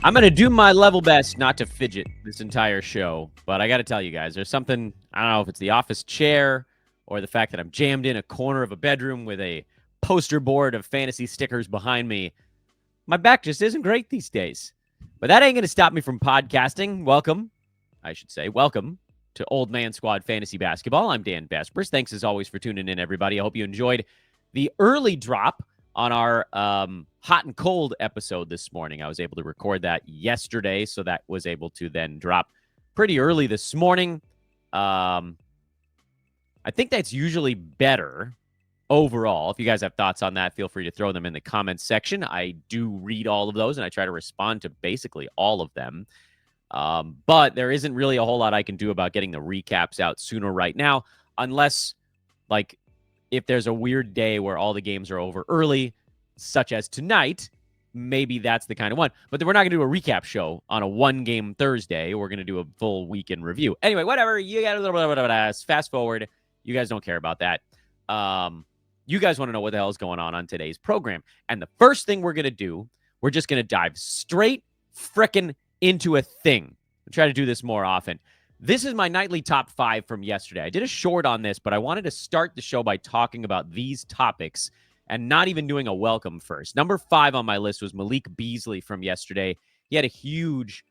I'm going to do my level best not to fidget this entire show, but I got to tell you guys, there's something, I don't know if it's the office chair or the fact that I'm jammed in a corner of a bedroom with a poster board of fantasy stickers behind me. My back just isn't great these days. But that ain't going to stop me from podcasting. Welcome to Old Man Squad Fantasy Basketball. I'm Dan Vespers. Thanks as always for tuning in, everybody. I hope you enjoyed the early drop on our hot and cold episode this morning. I was able to record that yesterday, so that was able to then drop pretty early this morning. I think that's usually better overall. If you guys have thoughts on that, feel free to throw them in the comments section. I do read all of those, and I try to respond to basically all of them. But there isn't really a whole lot I can do about getting the recaps out sooner right now, unless, like, if there's a weird day where all the games are over early, such as tonight, maybe that's the kind of one. But then we're not going to do a recap show on a one-game Thursday. We're going to do a full weekend review. Anyway, whatever. You got a little bit of fast forward. You guys don't care about that. You guys want to know what the hell is going on today's program. And the first thing we're going to do, we're just going to dive straight frickin' into a thing. I'll try to do this more often. This is my nightly top 5 from yesterday. I did a short on this, but I wanted to start the show by talking about these topics and not even doing a welcome first. Number 5 on my list was Malik Beasley from yesterday. He had a huge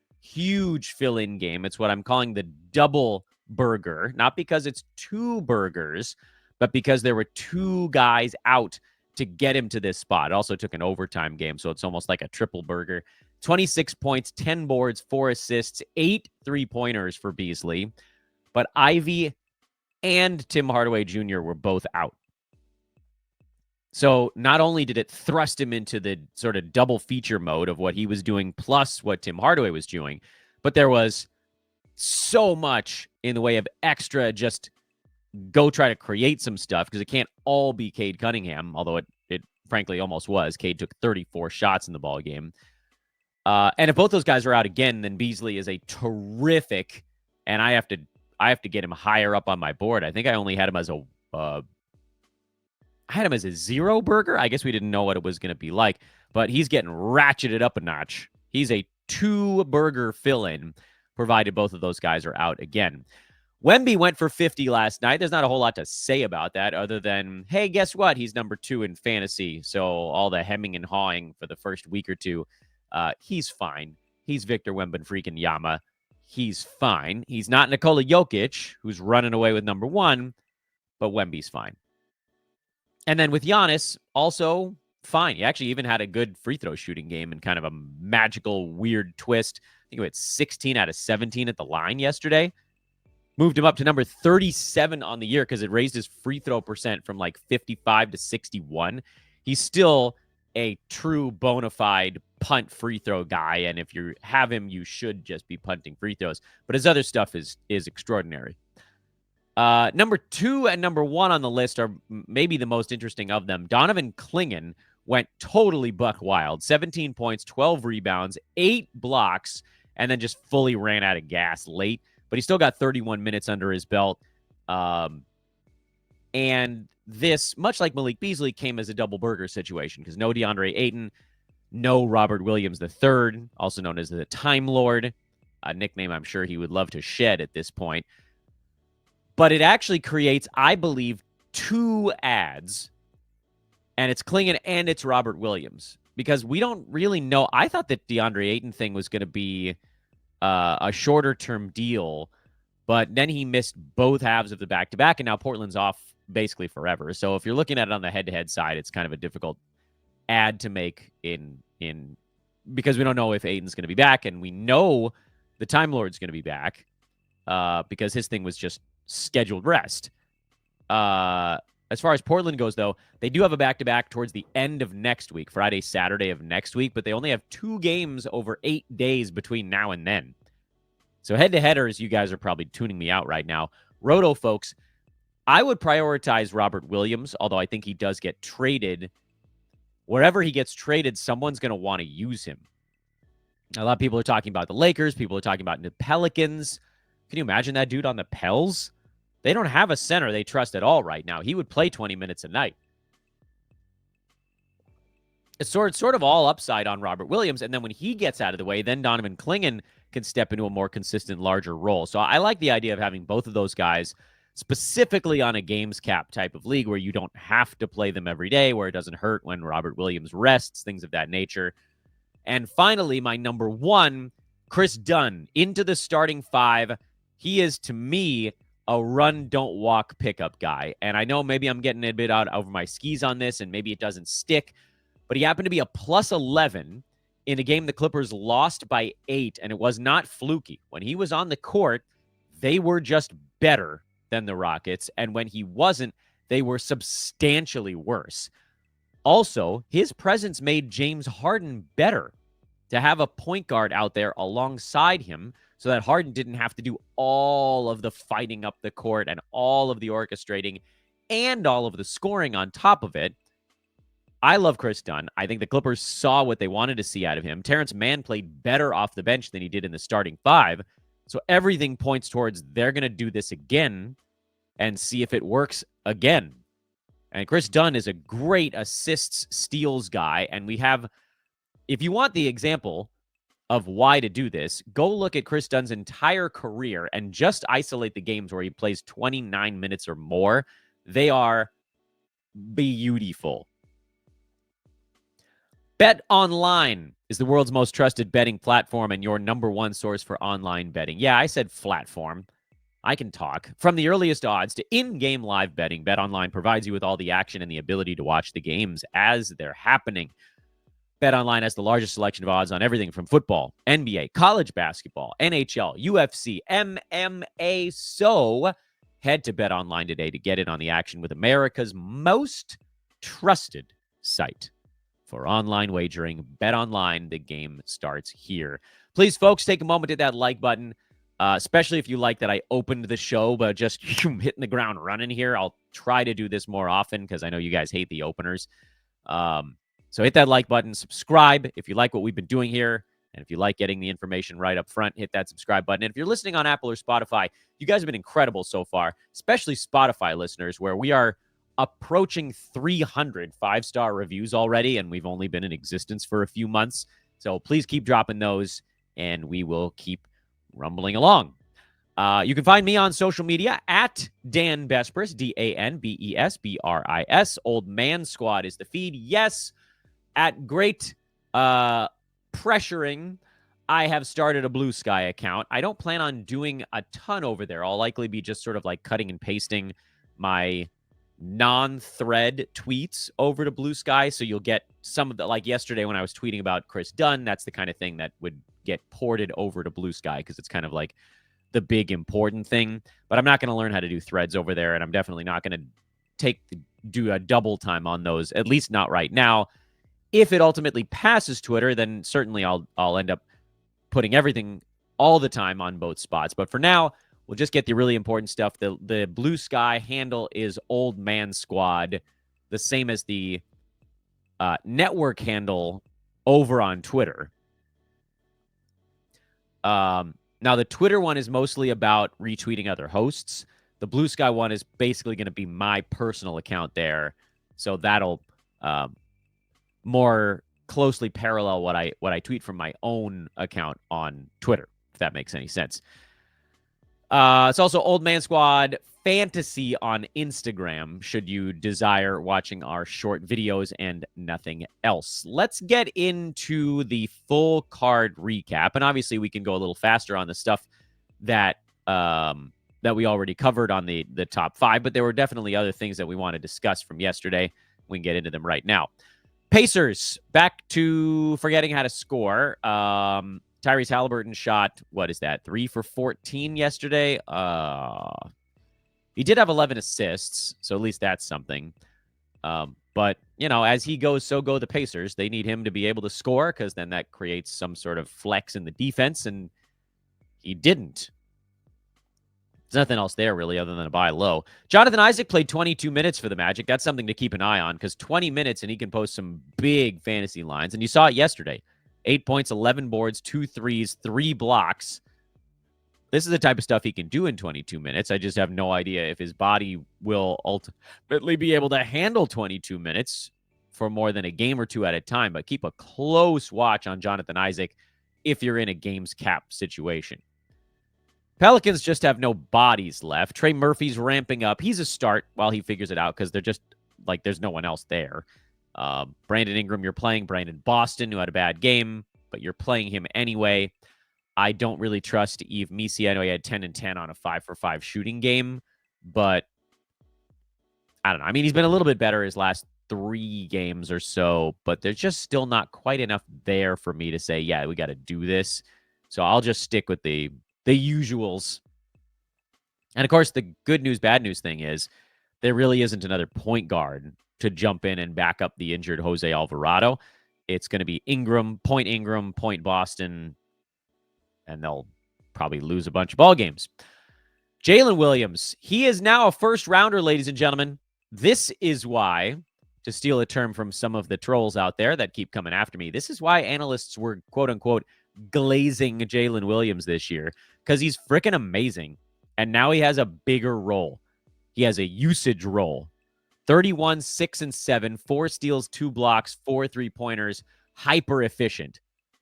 fill-in game. It's what I'm calling the double burger, not because it's 2 burgers, but because there were 2 guys out to get him to this spot. It also took an overtime game, so it's almost like a triple burger. 26 points, 10 boards, 4 assists, 8 3-pointers for Beasley. But Ivy and Tim Hardaway Jr. were both out. So not only did it thrust him into the sort of double feature mode of what he was doing plus what Tim Hardaway was doing, but there was so much in the way of extra just go try to create some stuff, because it can't all be Cade Cunningham, although it frankly almost was. Cade took 34 shots in the ball game. And if both those guys are out again, then Beasley is a terrific, and I have to get him higher up on my board. I think I only had him as a 0 burger. I guess we didn't know what it was going to be like, but he's getting ratcheted up a notch. He's a 2 burger fill-in, provided both of those guys are out again. Wemby went for 50 last night. There's not a whole lot to say about that other than, hey, guess what? He's number 2 in fantasy. So all the hemming and hawing for the first week or two, he's fine. He's Victor Wembanyama. He's fine. He's not Nikola Jokic, who's running away with number 1, but Wemby's fine. And then with Giannis, also fine. He actually even had a good free throw shooting game and kind of a magical, weird twist. I think he had 16 out of 17 at the line yesterday. Moved him up to number 37 on the year because it raised his free throw percent from like 55 to 61. He's still a true bona fide punt free throw guy, and if you have him, you should just be punting free throws. But his other stuff is extraordinary. Number 2 and number 1 on the list are maybe the most interesting of them. Donovan Clingan went totally buck wild. 17 points, 12 rebounds, 8 blocks, and then just fully ran out of gas late. But he still got 31 minutes under his belt. And this, much like Malik Beasley, came as a double burger situation because no DeAndre Ayton, no Robert Williams III, also known as the Time Lord, a nickname I'm sure he would love to shed at this point. But it actually creates, I believe, 2 ads, and it's Clingan and it's Robert Williams, because we don't really know. I thought that DeAndre Ayton thing was going to be a shorter-term deal, but then he missed both halves of the back-to-back, and now Portland's off basically forever. So if you're looking at it on the head-to-head side, it's kind of a difficult ad to make in because we don't know if Ayton's going to be back, and we know the Time Lord's going to be back because his thing was just scheduled rest. As far as Portland goes, though, they do have a back-to-back towards the end of next week, Friday, Saturday of next week, but they only have 2 games over 8 days between now and then. So head-to-headers, you guys are probably tuning me out right now. Roto folks, I would prioritize Robert Williams, although I think he does get traded. Wherever he gets traded, someone's going to want to use him. A lot of people are talking about the Lakers. People are talking about the Pelicans. Can you imagine that dude on the Pels? They don't have a center they trust at all right now. He would play 20 minutes a night. it's sort of all upside on Robert Williams. And then when he gets out of the way, then Donovan Clingan can step into a more consistent, larger role. So I like the idea of having both of those guys specifically on a games cap type of league where you don't have to play them every day, where it doesn't hurt when Robert Williams rests, things of that nature. And finally, my number one, Kris Dunn into the starting five. He is, to me, a run, don't walk pickup guy. And I know maybe I'm getting a bit out over my skis on this, and maybe it doesn't stick, but he happened to be a plus 11 in a game the Clippers lost by 8, and it was not fluky. When he was on the court, they were just better than the Rockets, and when he wasn't, they were substantially worse. Also, his presence made James Harden better. To have a point guard out there alongside him so that Harden didn't have to do all of the fighting up the court and all of the orchestrating and all of the scoring on top of it. I love Kris Dunn. I think the Clippers saw what they wanted to see out of him. Terrence Mann played better off the bench than he did in the starting five. So everything points towards they're going to do this again and see if it works again. And Kris Dunn is a great assists, steals guy. And we have, if you want the example of why to do this, go look at Kris Dunn's entire career and just isolate the games where he plays 29 minutes or more. They are beautiful. Betonline is the world's most trusted betting platform and your number one source for online betting. Yeah, I said platform. I can talk. From the earliest odds to in-game live betting, BetOnline provides you with all the action and the ability to watch the games as they're happening. BetOnline has the largest selection of odds on everything from football, NBA, college basketball, NHL, UFC, MMA. So head to BetOnline today to get in on the action with America's most trusted site for online wagering. BetOnline, the game starts here. Please, folks, take a moment to hit that like button. Especially if you like that I opened the show, but just hitting the ground running here. I'll try to do this more often because I know you guys hate the openers. So hit that like button, subscribe if you like what we've been doing here. And if you like getting the information right up front, hit that subscribe button. And if you're listening on Apple or Spotify, you guys have been incredible so far, especially Spotify listeners, where we are approaching 300 five-star reviews already, and we've only been in existence for a few months. So please keep dropping those, and we will keep rumbling along. You can find me on social media at Dan Besbris, DanBesbris. Old Man Squad is the feed. Yes, at great pressuring, I have started a Blue Sky account. I don't plan on doing a ton over there. I'll likely be just sort of like cutting and pasting my non-thread tweets over to Blue Sky. So you'll get some of the, like yesterday when I was tweeting about Kris Dunn, that's the kind of thing that would get ported over to Blue Sky because it's kind of like the big important thing. But I'm not going to learn how to do threads over there, and I'm definitely not going to do a double time on those, at least not right now. If it ultimately passes Twitter, then certainly I'll end up putting everything all the time on both spots. But for now, we'll just get the really important stuff. The Blue Sky handle is Old Man Squad, the same as the network handle over on Twitter. Now, the Twitter one is mostly about retweeting other hosts. The Blue Sky one is basically going to be my personal account there. So that'll more closely parallel what I tweet from my own account on Twitter, if that makes any sense. It's also Old Man Squad Fantasy on Instagram, should you desire watching our short videos and nothing else. Let's get into the full card recap. And obviously, we can go a little faster on the stuff that we already covered on the top five, but there were definitely other things that we want to discuss from yesterday. We can get into them right now. Pacers, back to forgetting how to score. Tyrese Halliburton shot, 3 for 14 yesterday? He did have 11 assists, so at least that's something. But, as he goes, so go the Pacers. They need him to be able to score because then that creates some sort of flex in the defense, and he didn't. There's nothing else there, really, other than a buy low. Jonathan Isaac played 22 minutes for the Magic. That's something to keep an eye on because 20 minutes and he can post some big fantasy lines. And you saw it yesterday. 8 points, 11 boards, 2 threes, 3 blocks. This is the type of stuff he can do in 22 minutes. I just have no idea if his body will ultimately be able to handle 22 minutes. for more than a game or two at a time, but keep a close watch on Jonathan Isaac if you're in a games cap situation. Pelicans just have no bodies left. Trey Murphy's ramping up. He's a start while he figures it out because they're just like there's no one else there. Brandon Ingram, you're playing. Brandon Boston, who had a bad game, but you're playing him anyway. I don't really trust Yves Missi. I know he had 10 and 10 on a 5-for-5 shooting game, but I don't know. I mean, he's been a little bit better his last 3 games or so, but there's just still not quite enough there for me to say, yeah, we got to do this. So I'll just stick with the usuals. And of course, the good news, bad news thing is there really isn't another point guard to jump in and back up the injured Jose Alvarado. It's going to be Ingram, point Boston, and they'll probably lose a bunch of ball games. Jalen Williams, he is now a first rounder, ladies and gentlemen. This is why, to steal a term from some of the trolls out there that keep coming after me, this is why analysts were, quote unquote, glazing Jalen Williams this year, because he's freaking amazing. And now he has a bigger role. He has a usage role. 31, 6 and 7, 4 steals, 2 blocks, 4 3-pointers, hyper efficient.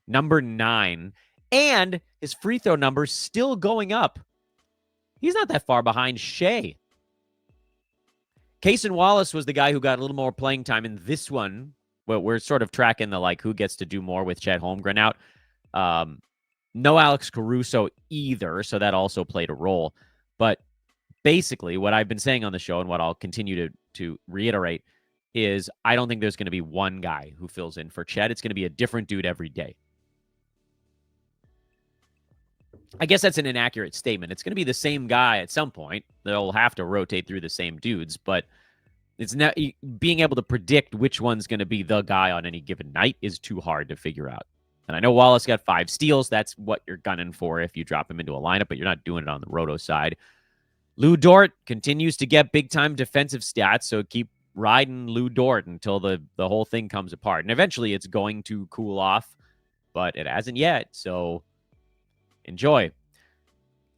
Number 9. And his free throw number's still going up. He's not that far behind Shea. Cason Wallace was the guy who got a little more playing time in this one. But we're sort of tracking the who gets to do more with Chet Holmgren out. No Alex Caruso either, so that also played a role. But basically, what I've been saying on the show and what I'll continue to reiterate is I don't think there's going to be one guy who fills in for Chet. It's going to be a different dude every day. I guess that's an inaccurate statement. It's going to be the same guy at some point. They'll have to rotate through the same dudes, but it's not being able to predict which one's going to be the guy on any given night is too hard to figure out. And I know Wallace got 5 steals. That's what you're gunning for if you drop him into a lineup, but you're not doing it on the roto side. Lou Dort continues to get big-time defensive stats, so keep riding Lou Dort until the whole thing comes apart. And eventually it's going to cool off, but it hasn't yet, so enjoy.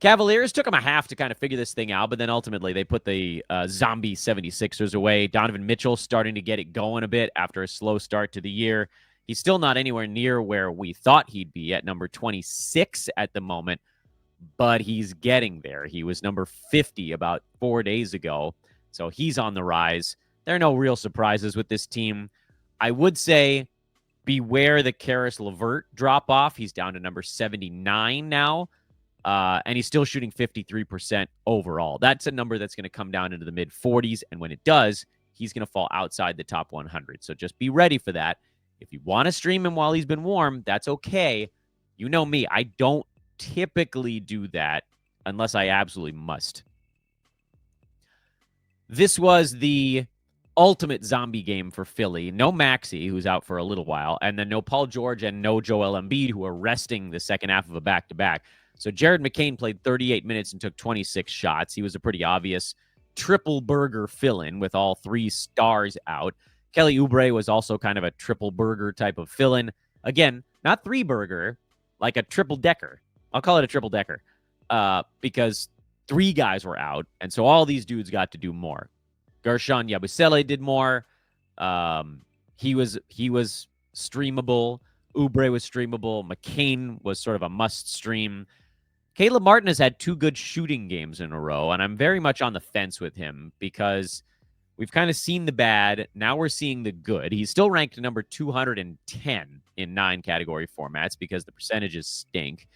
Cavaliers took them a half to kind of figure this thing out, but then ultimately they put the zombie 76ers away. Donovan Mitchell starting to get it going a bit after a slow start to the year. He's still not anywhere near where we thought he'd be at number 26 at the moment, but he's getting there. He was number 50 about 4 days ago, so he's on the rise. There are no real surprises with this team. I would say beware the Karis LeVert drop-off. He's down to number 79 now, and he's still shooting 53% overall. That's a number that's going to come down into the mid-40s, and when it does, he's going to fall outside the top 100. So just be ready for that. If you want to stream him while he's been warm, that's okay. You know me. I don't typically do that unless I absolutely must. This was the ultimate zombie game for Philly. No Maxey, who's out for a little while, and then no Paul George and no Joel Embiid, who are resting the second half of a back-to-back. So Jared McCain played 38 minutes and took 26 shots. He was a pretty obvious triple burger fill-in with all 3 stars out. Kelly Oubre was also kind of a triple burger type of fill-in. Again, not 3-burger, like a triple-decker. I'll call it a triple-decker because 3 guys were out, and so all these dudes got to do more. Gershon Yabusele did more. He was streamable. Oubre was streamable. McCain was sort of a must-stream. Caleb Martin has had 2 good shooting games in a row, and I'm very much on the fence with him because we've kind of seen the bad. Now we're seeing the good. He's still ranked number 210 in 9 category formats because the percentages stink.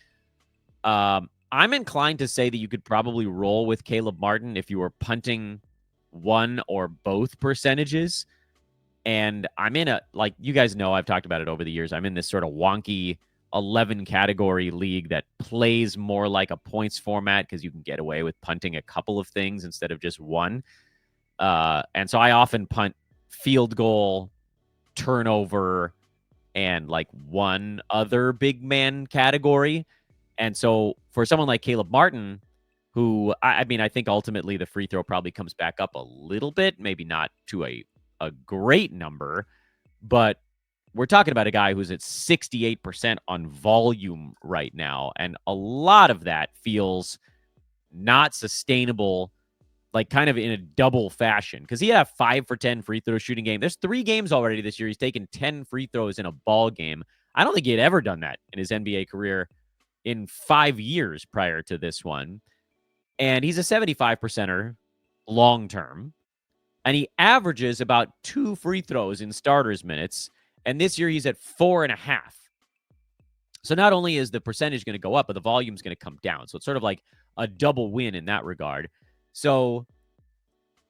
I'm inclined to say that you could probably roll with Caleb Martin if you were punting one or both percentages. And I'm in you guys know, I've talked about it over the years. I'm in this sort of wonky 11 category league that plays more like a points format because you can get away with punting a couple of things instead of just one. And so I often punt field goal, turnover, and one other big man category. And so for someone like Caleb Martin, who, I think ultimately the free throw probably comes back up a little bit, maybe not to a great number, but we're talking about a guy who's at 68% on volume right now. And a lot of that feels not sustainable. like kind of in a double fashion, because he had a 5 for 10 free throw shooting game. There's 3 games already this year. He's taken 10 free throws in a ball game. I don't think he had ever done that in his NBA career in 5 years prior to this one. And he's a 75%er long term. And he averages about 2 free throws in starters minutes. And this year he's at 4.5. So not only is the percentage going to go up, but the volume's going to come down. So it's sort of like a double win in that regard. So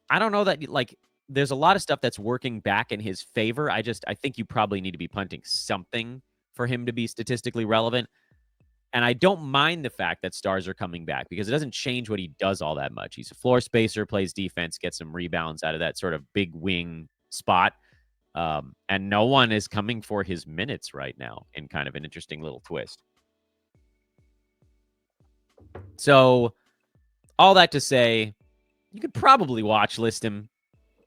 I don't know that, like, there's a lot of stuff that's working back in his favor. I think you probably need to be punting something for him to be statistically relevant. And I don't mind the fact that stars are coming back, because it doesn't change what he does all that much. He's a floor spacer, plays defense, gets some rebounds out of that sort of big wing spot. And no one is coming for his minutes right now, in kind of an interesting little twist. So all that to say, you could probably watch list him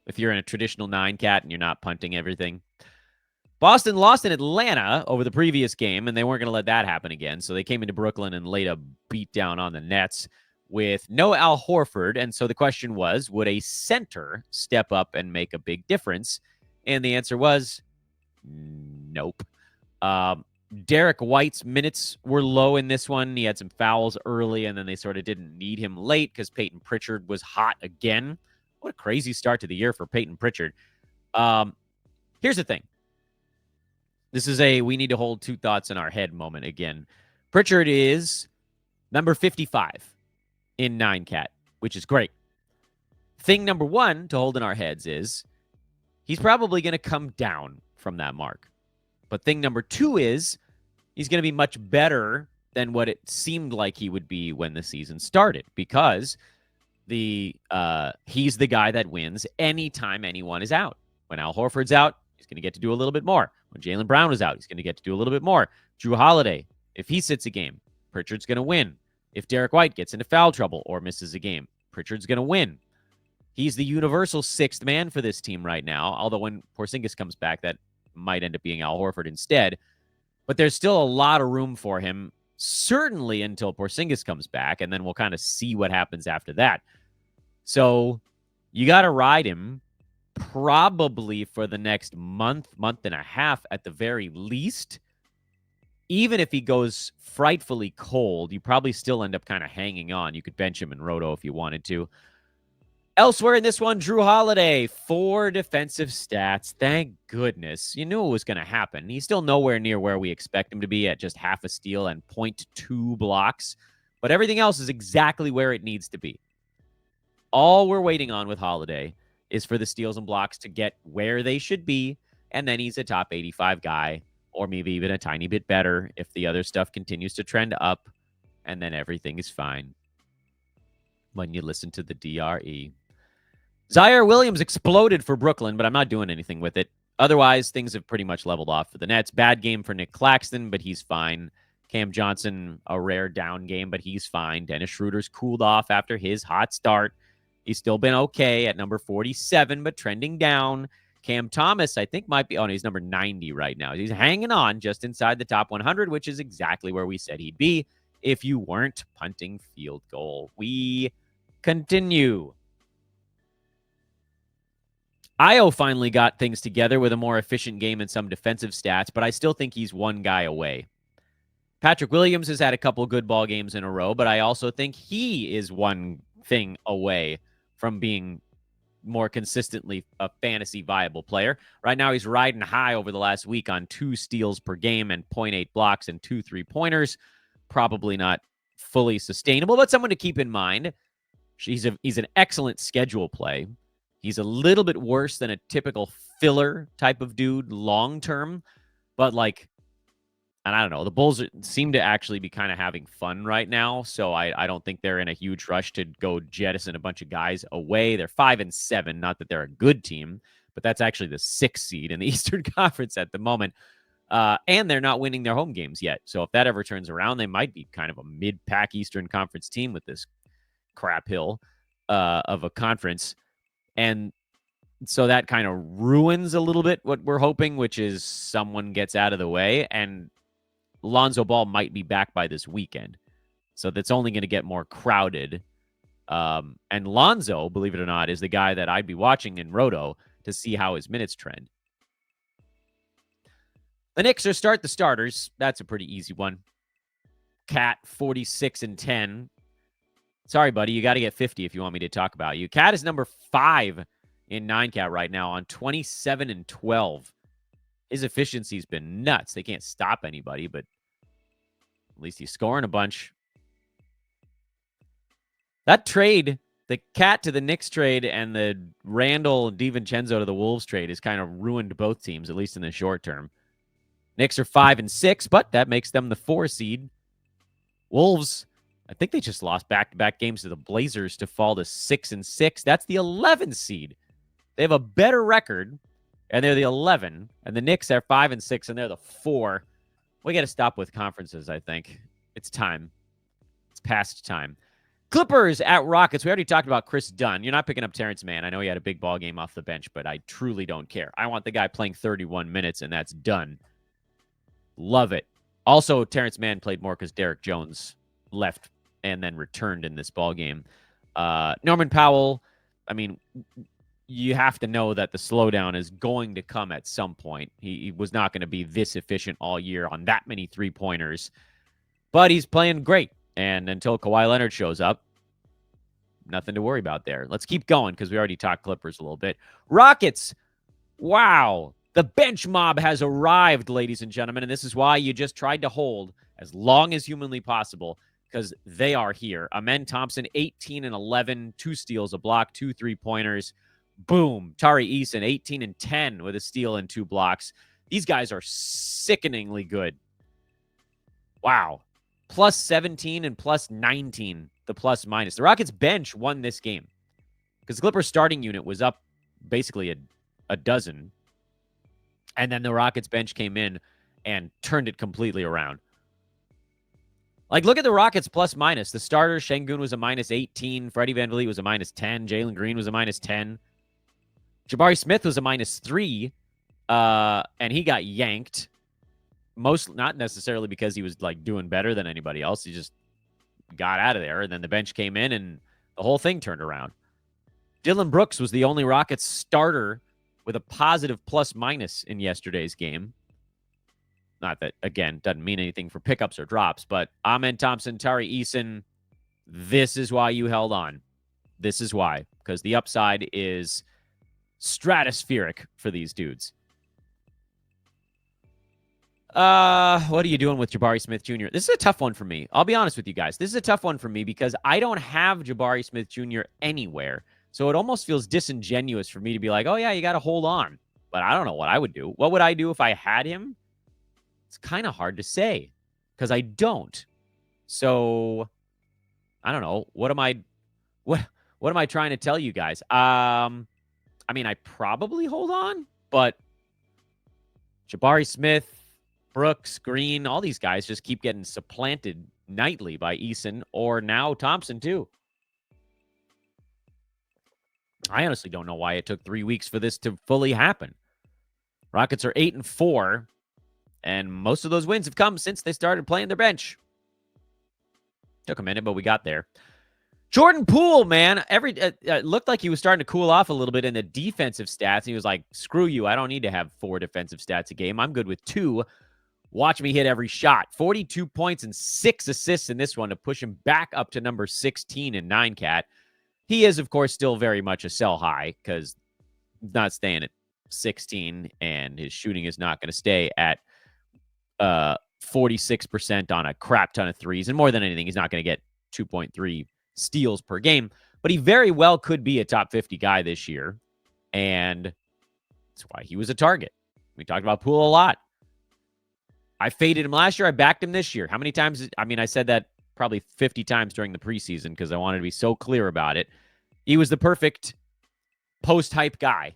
if you're in a traditional 9-cat and you're not punting everything. Boston lost in Atlanta over the previous game, and they weren't going to let that happen again. So they came into Brooklyn and laid a beat down on the Nets with no Al Horford. And so the question was, would a center step up and make a big difference? And the answer was nope. Derek White's minutes were low in this one. He had some fouls early, and then they sort of didn't need him late because Peyton Pritchard was hot again. What a crazy start to the year for Peyton Pritchard. Here's the thing. This is a we need to hold 2 thoughts in our head moment again. Pritchard is number 55 in 9-cat, which is great. Thing number 1 to hold in our heads is he's probably going to come down from that mark. But thing number 2 is he's going to be much better than what it seemed like he would be when the season started, because he's the guy that wins anytime anyone is out. When Al Horford's out, he's going to get to do a little bit more. When Jaylen Brown was out, he's going to get to do a little bit more. Jrue Holiday, if he sits a game, Pritchard's going to win. If Derek White gets into foul trouble or misses a game, Pritchard's going to win. He's the universal 6th man for this team right now, although when Porzingis comes back, that might end up being Al Horford instead. But there's still a lot of room for him, certainly until Porzingis comes back, and then we'll kind of see what happens after that. So you got to ride him probably for the next month and a half at the very least. Even if he goes frightfully cold, you probably still end up kind of hanging on. You could bench him in Roto if you wanted to. Elsewhere in this one, Jrue Holiday, 4 defensive stats. Thank goodness. You knew it was going to happen. He's still nowhere near where we expect him to be at just half a steal and 0.2 blocks. But everything else is exactly where it needs to be. All we're waiting on with Holiday is for the steals and blocks to get where they should be, and then he's a top 85 guy, or maybe even a tiny bit better if the other stuff continues to trend up, and then everything is fine when you listen to the DRE. Zaire Williams exploded for Brooklyn, but I'm not doing anything with it. Otherwise, things have pretty much leveled off for the Nets. Bad game for Nick Claxton, but he's fine. Cam Johnson, a rare down game, but he's fine. Dennis Schroeder's cooled off after his hot start. He's still been okay at number 47, but trending down. Cam Thomas, I think, might be, he's number 90 right now. He's hanging on just inside the top 100, which is exactly where we said he'd be if you weren't punting field goal. We continue. Io finally got things together with a more efficient game and some defensive stats, but I still think he's one guy away. Patrick Williams has had a couple good ball games in a row, but I also think he is one thing away from being more consistently a fantasy viable player. Right now, he's riding high over the last week on 2 steals per game and 0.8 blocks and 2 3-pointers. Probably not fully sustainable, but someone to keep in mind. He's an excellent schedule play. He's a little bit worse than a typical filler type of dude long term, but and I don't know, the Bulls seem to actually be kind of having fun right now, so I don't think they're in a huge rush to go jettison a bunch of guys away. They're 5-7, not that they're a good team, but that's actually the 6th seed in the Eastern Conference at the moment, and they're not winning their home games yet. So if that ever turns around, they might be kind of a mid-pack Eastern Conference team with this crap hill of a conference, and so that kind of ruins a little bit what we're hoping, which is someone gets out of the way, and Lonzo Ball might be back by this weekend. So that's only going to get more crowded. And Lonzo, believe it or not, is the guy that I'd be watching in Roto to see how his minutes trend. The Knicks are start the starters. That's a pretty easy one. Cat 46 and 10. Sorry, buddy. You got to get 50 if you want me to talk about you. Cat is number 5 in 9Cat right now on 27 and 12. His efficiency's been nuts. They can't stop anybody, but at least he's scoring a bunch. That trade, the Cat to the Knicks trade and the Randall DiVincenzo to the Wolves trade has kind of ruined both teams, at least in the short term. Knicks are 5 and 6, but that makes them the 4 seed. Wolves, I think they just lost back-to-back games to the Blazers to fall to 6 and 6. That's the 11 seed. They have a better record, and they're the 11. And the Knicks are 5 and 6, and they're the 4. We got to stop with conferences, I think. It's time. It's past time. Clippers at Rockets. We already talked about Kris Dunn. You're not picking up Terrence Mann. I know he had a big ball game off the bench, but I truly don't care. I want the guy playing 31 minutes, and that's done. Love it. Also, Terrence Mann played more because Derek Jones left and then returned in this ball game. Norman Powell, I mean, you have to know that the slowdown is going to come at some point. He was not going to be this efficient all year on that many three-pointers, but he's playing great. And until Kawhi Leonard shows up, nothing to worry about there. Let's keep going because we already talked Clippers a little bit. Rockets, wow. The bench mob has arrived, ladies and gentlemen, and this is why you just tried to hold as long as humanly possible because they are here. Amen Thompson, 18 and 11, 2 steals, a block, 2 3-pointers. Boom. Tari Eason, 18 and 10 with a steal and 2 blocks. These guys are sickeningly good. Wow. Plus 17 and plus 19, the plus minus. The Rockets bench won this game because the Clippers starting unit was up basically a dozen. And then the Rockets bench came in and turned it completely around. Like, look at the Rockets plus minus. The starter, Şengün, was a minus 18. Freddie VanVleet was a minus 10. Jalen Green was a minus 10. Jabari Smith was a minus 3. And he got yanked. Not necessarily because he was, like, doing better than anybody else. He just got out of there. And then the bench came in and the whole thing turned around. Dylan Brooks was the only Rockets starter with a positive plus-minus in yesterday's game. Not that, again, doesn't mean anything for pickups or drops, but Amen Thompson, Tari Eason, this is why you held on. This is why, because the upside is stratospheric for these dudes. What are you doing with Jabari Smith Jr.? This is a tough one for me. I'll be honest with you guys. This is a tough one for me because I don't have Jabari Smith Jr. anywhere. So it almost feels disingenuous for me to be like, oh, yeah, you got to hold on. But I don't know what I would do. What would I do if I had him? It's kind of hard to say because I don't. So I don't know. What am I trying to tell you guys? I mean, I probably hold on, but Jabari Smith, Brooks, Green, all these guys just keep getting supplanted nightly by Eason or now Thompson too. I honestly don't know why it took 3 weeks for this to fully happen. Rockets are 8 and 4, and most of those wins have come since they started playing their bench. Took a minute, but we got there. Jordan Poole, man, it looked like he was starting to cool off a little bit in the defensive stats. He was like, screw you. I don't need to have 4 defensive stats a game. I'm good with 2. Watch me hit every shot. 42 points and 6 assists in this one to push him back up to number 16 in 9Cat. He is, of course, still very much a sell high because he's not staying at 16, and his shooting is not going to stay at 46% on a crap ton of threes. And more than anything, he's not going to get 2.3 steals per game. But he very well could be a top 50 guy this year, and that's why he was a target. We talked about Poole a lot. I faded him last year. I backed him this year. How many times? I mean, I said that probably 50 times during the preseason because I wanted to be so clear about it. He was the perfect post-hype guy,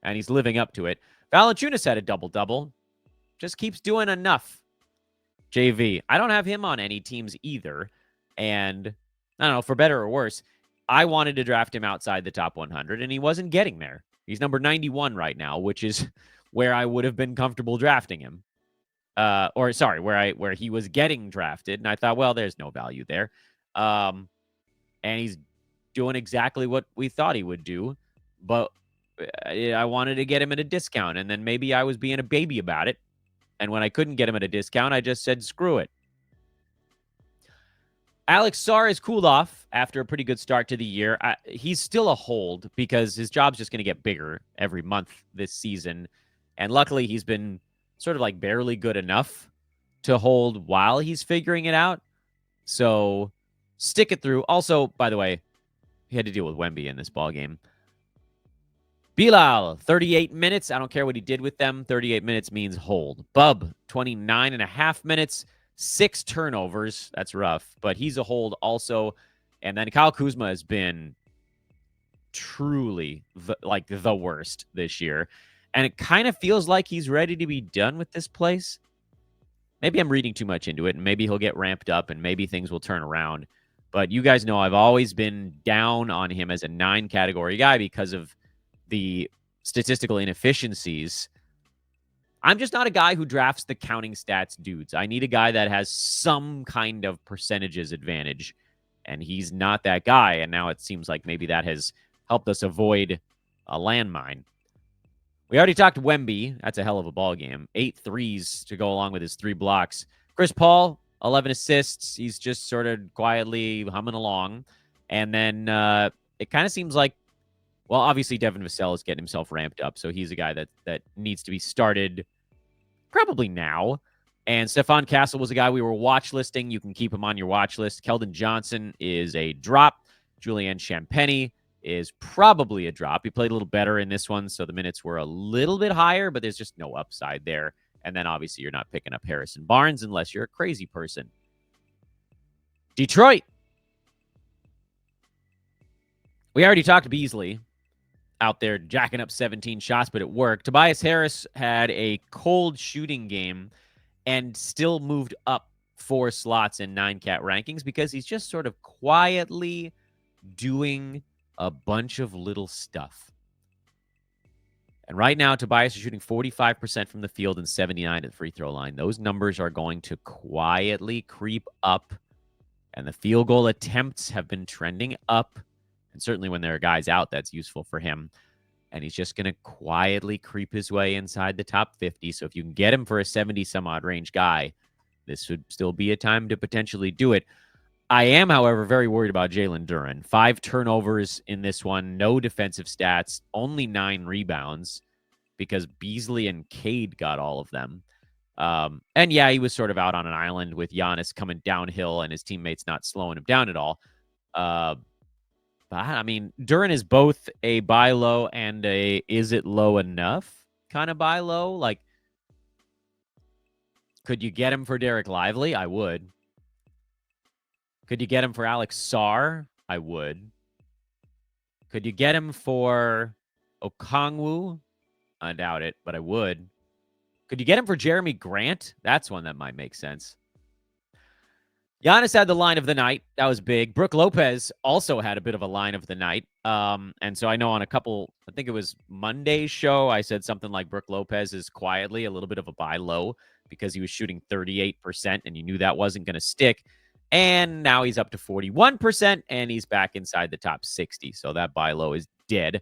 and he's living up to it. Valanciunas had a double-double. Just keeps doing enough. JV. I don't have him on any teams either, and I don't know, for better or worse, I wanted to draft him outside the top 100, and he wasn't getting there. He's number 91 right now, which is where I would have been comfortable drafting him. Where he was getting drafted, and I thought, well, there's no value there. And he's doing exactly what we thought he would do, but I wanted to get him at a discount, and then maybe I was being a baby about it. And when I couldn't get him at a discount, I just said, screw it. Alex Sarr has cooled off after a pretty good start to the year. He's still a hold because his job's just going to get bigger every month this season. And luckily, he's been sort of like barely good enough to hold while he's figuring it out. So stick it through. Also, by the way, he had to deal with Wemby in this ballgame. Bilal, 38 minutes. I don't care what he did with them. 38 minutes means hold. Bub, 29 and a half minutes. 6 turnovers. That's rough, but he's a hold also. And then Kyle Kuzma has been truly the worst this year. And it kind of feels like he's ready to be done with this place. Maybe I'm reading too much into it, and maybe he'll get ramped up, and maybe things will turn around. But you guys know I've always been down on him as a 9-category guy because of the statistical inefficiencies. I'm just not a guy who drafts the counting stats dudes. I need a guy that has some kind of percentages advantage, and he's not that guy. And now it seems like maybe that has helped us avoid a landmine. We already talked Wemby. That's a hell of a ball game. 8 threes to go along with his 3 blocks. Chris Paul, 11 assists. He's just sort of quietly humming along. And then it kind of seems like, well, obviously Devin Vassell is getting himself ramped up, so he's a guy that needs to be started probably now. And Stephon Castle was a guy we were watch listing. You can keep him on your watch list. Keldon Johnson is a drop. Julian Champagny is probably a drop. He played a little better in this one, so the minutes were a little bit higher, but there's just no upside there. And then obviously you're not picking up Harrison Barnes unless you're a crazy person. Detroit. We already talked Beasley out there jacking up 17 shots, but it worked. Tobias Harris had a cold shooting game and still moved up 4 slots in 9-cat rankings because he's just sort of quietly doing a bunch of little stuff. And right now, Tobias is shooting 45% from the field and 79% at the free throw line. Those numbers are going to quietly creep up, and the field goal attempts have been trending up. And certainly when there are guys out, that's useful for him. And he's just going to quietly creep his way inside the top 50. So if you can get him for a 70-some-odd range guy, this would still be a time to potentially do it. I am, however, very worried about Jalen Duren. 5 turnovers in this one, no defensive stats, only 9 rebounds because Beasley and Cade got all of them. And yeah, he was sort of out on an island with Giannis coming downhill and his teammates not slowing him down at all. But I mean, Duren is both a buy low and a is it low enough kind of buy low. Like, could you get him for Derek Lively? I would. Could you get him for Alex Sarr? I would. Could you get him for Okongwu? I doubt it, but I would. Could you get him for Jeremy Grant? That's one that might make sense. Giannis had the line of the night. That was big. Brook Lopez also had a bit of a line of the night. And so I know on a couple, I think it was Monday's show, I said something like Brook Lopez is quietly a little bit of a buy low because he was shooting 38% and you knew that wasn't going to stick. And now he's up to 41% and he's back inside the top 60. So that buy low is dead.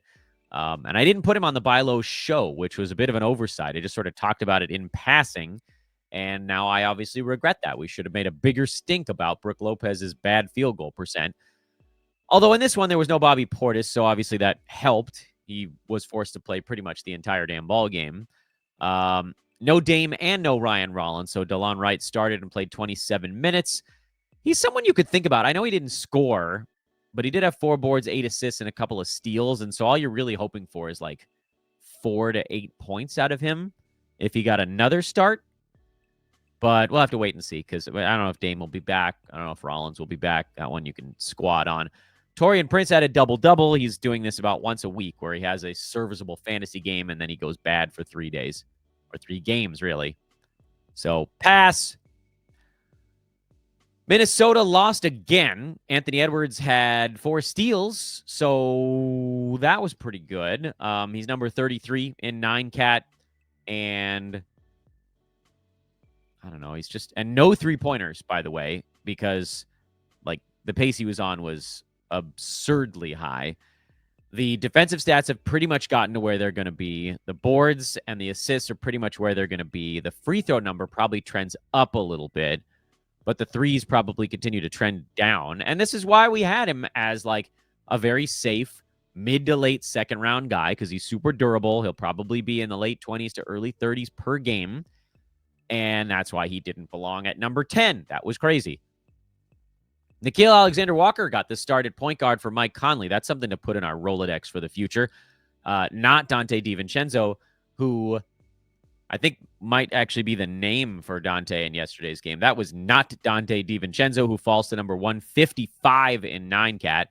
And I didn't put him on the buy low show, which was a bit of an oversight. I just sort of talked about it in passing. And now I obviously regret that. We should have made a bigger stink about Brook Lopez's bad field goal percent. Although in this one, there was no Bobby Portis, so obviously that helped. He was forced to play pretty much the entire damn ball game. No Dame and no Ryan Rollins, so DeLon Wright started and played 27 minutes. He's someone you could think about. I know he didn't score, but he did have 4 boards, 8 assists, and a couple of steals. And so all you're really hoping for is like 4 to 8 points out of him if he got another start. But we'll have to wait and see because I don't know if Dame will be back. I don't know if Rollins will be back. That one you can squat on. Taurean Prince had a double-double. He's doing this about once a week where he has a serviceable fantasy game and then he goes bad for 3 days. Or 3 games, really. So, pass. Minnesota lost again. Anthony Edwards had 4 steals, so that was pretty good. He's number 33 in 9-cat, and I don't know. He's just, and no 3-pointers, by the way, because like the pace he was on was absurdly high. The defensive stats have pretty much gotten to where they're going to be. The boards and the assists are pretty much where they're going to be. The free throw number probably trends up a little bit, but the threes probably continue to trend down. And this is why we had him as like a very safe mid to late second round guy, because he's super durable. He'll probably be in the late 20s to early 30s per game. And that's why he didn't belong at number 10. That was crazy. Nickeil Alexander-Walker got the start at point guard for Mike Conley. That's something to put in our Rolodex for the future. Not Dante DiVincenzo, who I think might actually be the name for Dante in yesterday's game. That was not Dante DiVincenzo, who falls to number 155 in 9-cat.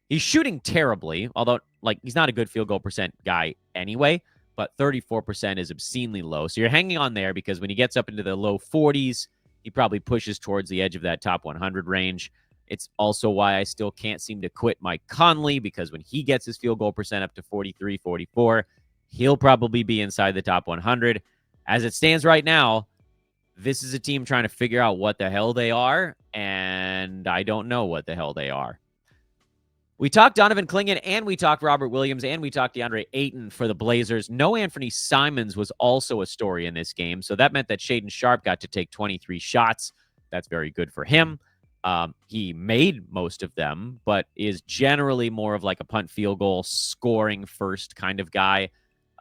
He's shooting terribly, although like he's not a good field goal percent guy anyway, but 34% is obscenely low. So you're hanging on there because when he gets up into the low 40s, he probably pushes towards the edge of that top 100 range. It's also why I still can't seem to quit Mike Conley, because when he gets his field goal percent up to 43, 44, he'll probably be inside the top 100. As it stands right now, this is a team trying to figure out what the hell they are, and I don't know what the hell they are. We talked Donovan Clingan, and we talked Robert Williams, and we talked DeAndre Ayton for the Blazers. No Anthony Simons was also a story in this game, so that meant that Shaedon Sharpe got to take 23 shots. That's very good for him. He made most of them, but is generally more of like a punt field goal scoring first kind of guy.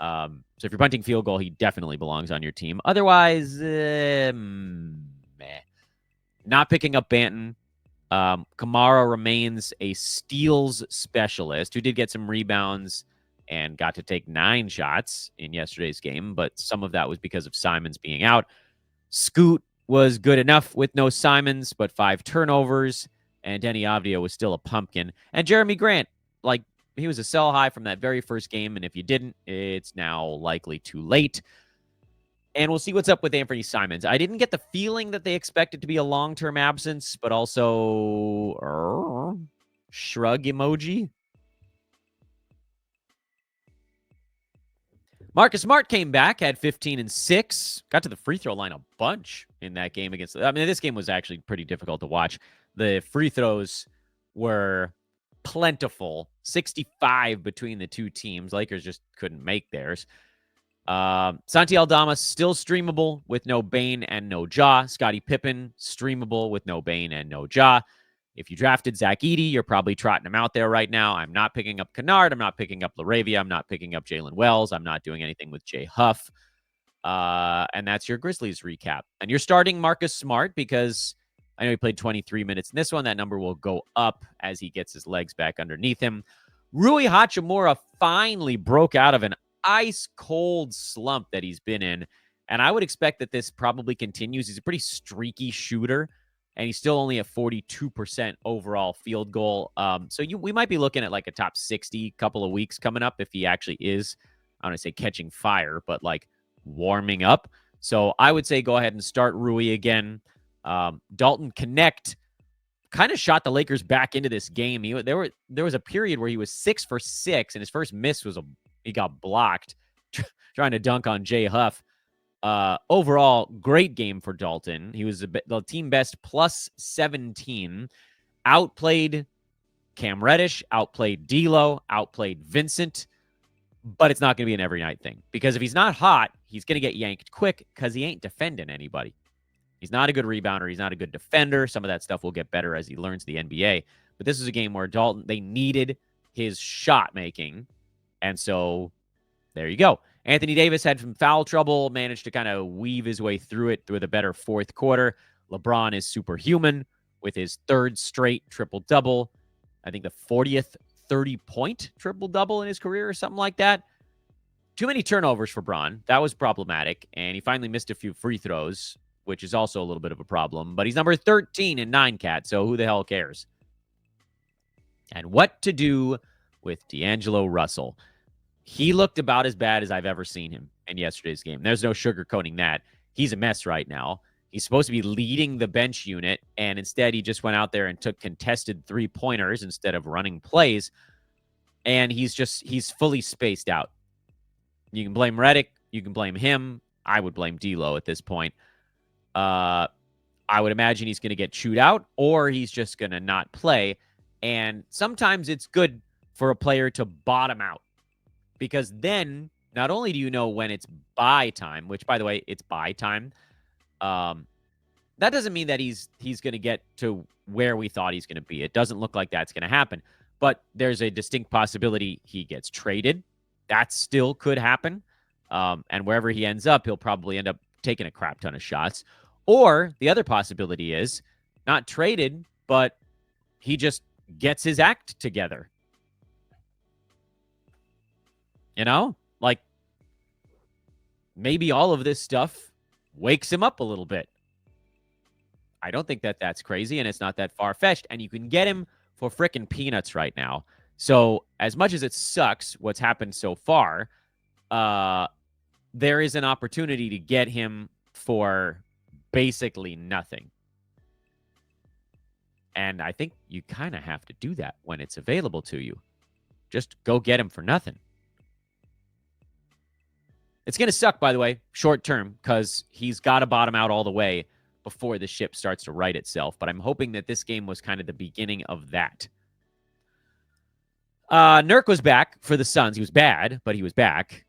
So if you're punting field goal, he definitely belongs on your team. Otherwise, meh. Not picking up Banton. Kamara remains a steals specialist who did get some rebounds and got to take 9 shots in yesterday's game, but some of that was because of Simons being out. Scoot was good enough with no Simons, but 5 turnovers, and Denny Avdia was still a pumpkin. And Jeremy Grant, like, he was a sell high from that very first game, and if you didn't, it's now likely too late. And we'll see what's up with Anthony Simons. I didn't get the feeling that they expected to be a long-term absence, but also shrug emoji. Marcus Smart came back, had 15 and 6, got to the free throw line a bunch in that game against. I mean, this game was actually pretty difficult to watch. The free throws were plentiful, 65 between the two teams. Lakers just couldn't make theirs. Santi Aldama still streamable with no Bane and no Ja. Scottie Pippen streamable with no Bane and no Ja. If you drafted Zach Edey, you're probably trotting him out there right now. I'm not picking up Kennard. I'm not picking up LaRavia. I'm not picking up Jalen Wells. I'm not doing anything with Jay Huff. And that's your Grizzlies recap. And you're starting Marcus Smart because I know he played 23 minutes in this one. That number will go up as he gets his legs back underneath him. Rui Hachimura finally broke out of an ice-cold slump that he's been in. And I would expect that this probably continues. He's a pretty streaky shooter, and he's still only at 42% overall field goal. So we might be looking at like a top 60 couple of weeks coming up if he actually is, I don't want to say catching fire, but like warming up. So I would say go ahead and start Rui again. Dalton Connect kind of shot the Lakers back into this game. There was a period where he was 6 for 6, and his first miss was he got blocked trying to dunk on Jay Huff. Overall, great game for Dalton. He was the team best plus 17. Outplayed Cam Reddish, outplayed D'Lo, outplayed Vincent. But it's not going to be an every night thing, because if he's not hot, he's going to get yanked quick because he ain't defending anybody. He's not a good rebounder. He's not a good defender. Some of that stuff will get better as he learns the NBA. But this is a game where Dalton, they needed his shot making. And so there you go. Anthony Davis had some foul trouble, managed to kind of weave his way through it with a better fourth quarter. LeBron is superhuman with his 3rd straight triple-double. I think the 40th 30-point triple-double in his career or something like that. Too many turnovers for Bron. That was problematic. And he finally missed a few free throws, which is also a little bit of a problem. But he's number 13 in 9-cat, so who the hell cares? And what to do with D'Angelo Russell. He looked about as bad as I've ever seen him in yesterday's game. There's no sugarcoating that. He's a mess right now. He's supposed to be leading the bench unit, and instead he just went out there and took contested 3-pointers instead of running plays. And he's fully spaced out. You can blame Redick. You can blame him. I would blame D'Lo at this point. I would imagine he's going to get chewed out, or he's just going to not play. And sometimes it's good for a player to bottom out, because then not only do you know when it's buy time, which, by the way, it's buy time. That doesn't mean that he's going to get to where we thought he's going to be. It doesn't look like that's going to happen. But there's a distinct possibility he gets traded. That still could happen. And wherever he ends up, he'll probably end up taking a crap ton of shots. Or the other possibility is not traded, but he just gets his act together. You know, like maybe all of this stuff wakes him up a little bit. I don't think that that's crazy, and it's not that far-fetched. And you can get him for frickin' peanuts right now. So as much as it sucks what's happened so far, there is an opportunity to get him for basically nothing. And I think you kind of have to do that when it's available to you. Just go get him for nothing. It's going to suck, by the way, short term, because he's got to bottom out all the way before the ship starts to right itself. But I'm hoping that this game was kind of the beginning of that. Nurk was back for the Suns. He was bad, but he was back.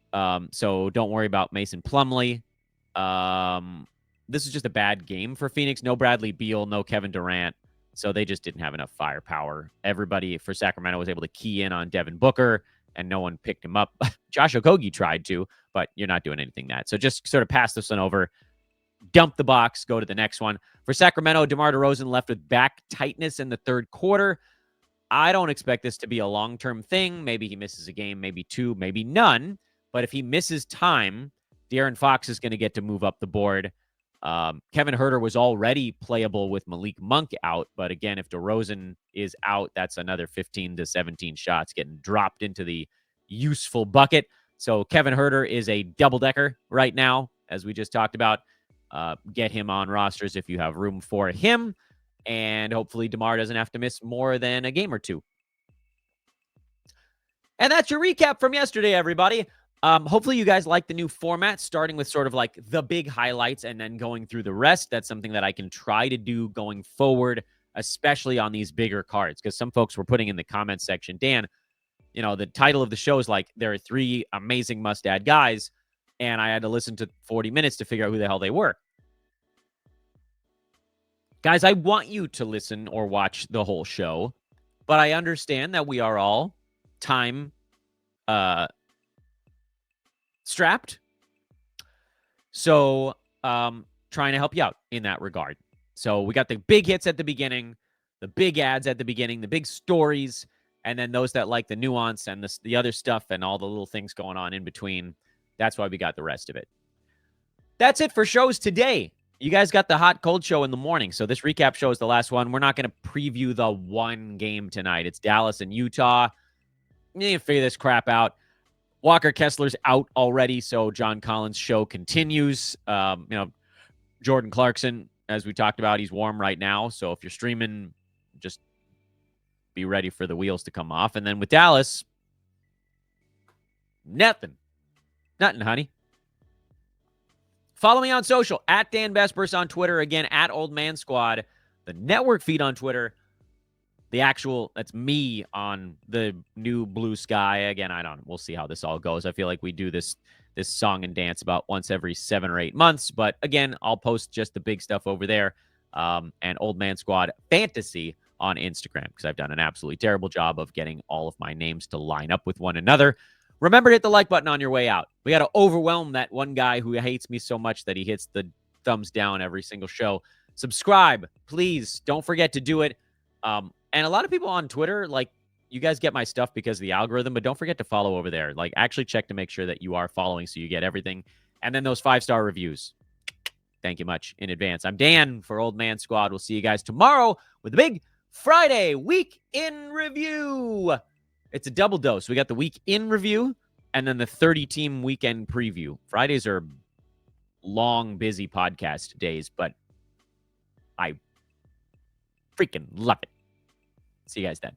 So don't worry about Mason Plumlee. This is just a bad game for Phoenix. No Bradley Beal, no Kevin Durant. So they just didn't have enough firepower. Everybody for Sacramento was able to key in on Devin Booker, and no one picked him up. Josh Okogie tried to, but you're not doing anything that. So just sort of pass this one over, dump the box, go to the next one. For Sacramento, DeMar DeRozan left with back tightness in the third quarter. I don't expect this to be a long-term thing. Maybe he misses a game, maybe two, maybe none. But if he misses time, De'Aaron Fox is going to get to move up the board. Kevin Huerter was already playable with Malik Monk out. But again, if DeRozan is out, that's another 15 to 17 shots getting dropped into the useful bucket. So Kevin Huerter is a double-decker right now, as we just talked about. Get him on rosters if you have room for him. And hopefully DeMar doesn't have to miss more than a game or two. And that's your recap from yesterday, everybody. Hopefully you guys like the new format, starting with sort of like the big highlights and then going through the rest. That's something that I can try to do going forward, especially on these bigger cards, because some folks were putting in the comments section, Dan, you know, the title of the show is like, there are three amazing must-add guys, and I had to listen to 40 minutes to figure out who the hell they were. Guys, I want you to listen or watch the whole show, but I understand that we are all time strapped. So trying to help you out in that regard. So we got the big hits at the beginning, the big ads at the beginning, the big stories, and then those that like the nuance and the other stuff and all the little things going on in between. That's why we got the rest of it. That's it for shows today. You guys got the hot cold show in the morning. So this recap show is the last one. We're not going to preview the one game tonight. It's Dallas and Utah. You need to figure this crap out. Walker Kessler's out already, so John Collins' show continues. Jordan Clarkson, as we talked about, he's warm right now. So if you're streaming, just be ready for the wheels to come off. And then with Dallas, nothing, honey. Follow me on social, at Dan Vespers on Twitter. Again, at Old Man Squad. The network feed on Twitter. The actual, that's me on the new Blue Sky. Again, we'll see how this all goes. I feel like we do this song and dance about once every 7 or 8 months. But again, I'll post just the big stuff over there. And Old Man Squad Fantasy on Instagram, because I've done an absolutely terrible job of getting all of my names to line up with one another. Remember to hit the like button on your way out. We got to overwhelm that one guy who hates me so much that he hits the thumbs down every single show. Subscribe, please. Don't forget to do it. And a lot of people on Twitter, like, you guys get my stuff because of the algorithm, but don't forget to follow over there. Like, actually check to make sure that you are following so you get everything. And then those 5-star reviews. Thank you much in advance. I'm Dan for Old Man Squad. We'll see you guys tomorrow with the big Friday week in review. It's a double dose. We got the week in review and then the 30-team weekend preview. Fridays are long, busy podcast days, but I freaking love it. See you guys then.